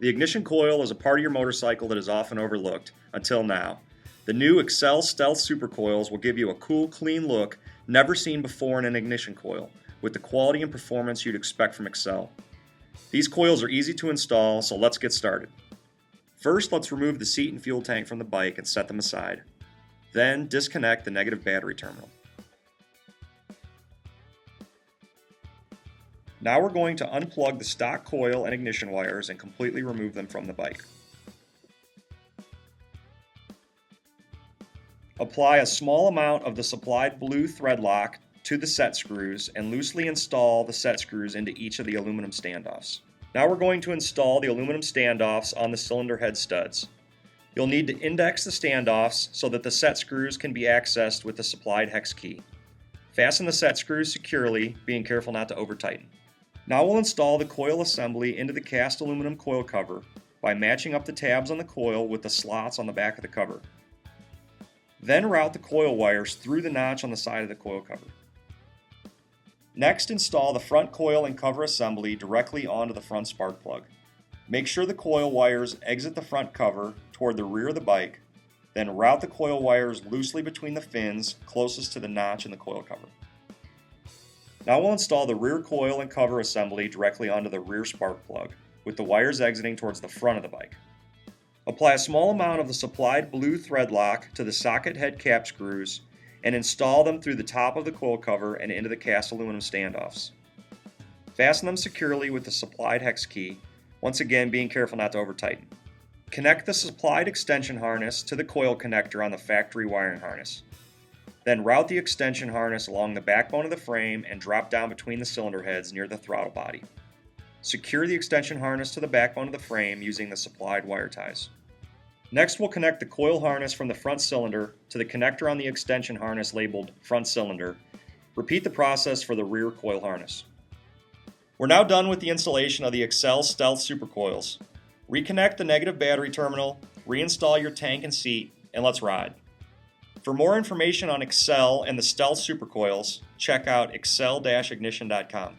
The ignition coil is a part of your motorcycle that is often overlooked, until now. The new ACCEL Stealth SuperCoils will give you a cool, clean look never seen before in an ignition coil, with the quality and performance you'd expect from ACCEL. These coils are easy to install, so let's get started. First, let's remove the seat and fuel tank from the bike and set them aside. Then, disconnect the negative battery terminal. Now we're going to unplug the stock coil and ignition wires and completely remove them from the bike. Apply a small amount of the supplied blue thread lock to the set screws and loosely install the set screws into each of the aluminum standoffs. Now we're going to install the aluminum standoffs on the cylinder head studs. You'll need to index the standoffs so that the set screws can be accessed with the supplied hex key. Fasten the set screws securely, being careful not to over-tighten. Now we'll install the coil assembly into the cast aluminum coil cover by matching up the tabs on the coil with the slots on the back of the cover. Then route the coil wires through the notch on the side of the coil cover. Next, install the front coil and cover assembly directly onto the front spark plug. Make sure the coil wires exit the front cover toward the rear of the bike, then route the coil wires loosely between the fins closest to the notch in the coil cover. Now we'll install the rear coil and cover assembly directly onto the rear spark plug, with the wires exiting towards the front of the bike. Apply a small amount of the supplied blue thread lock to the socket head cap screws and install them through the top of the coil cover and into the cast aluminum standoffs. Fasten them securely with the supplied hex key, once again being careful not to over-tighten. Connect the supplied extension harness to the coil connector on the factory wiring harness. Then route the extension harness along the backbone of the frame and drop down between the cylinder heads near the throttle body. Secure the extension harness to the backbone of the frame using the supplied wire ties. Next, we'll connect the coil harness from the front cylinder to the connector on the extension harness labeled front cylinder. Repeat the process for the rear coil harness. We're now done with the installation of the ACCEL Stealth SuperCoils. Reconnect the negative battery terminal, reinstall your tank and seat, and let's ride. For more information on ACCEL and the Stealth SuperCoils, check out accel-ignition.com.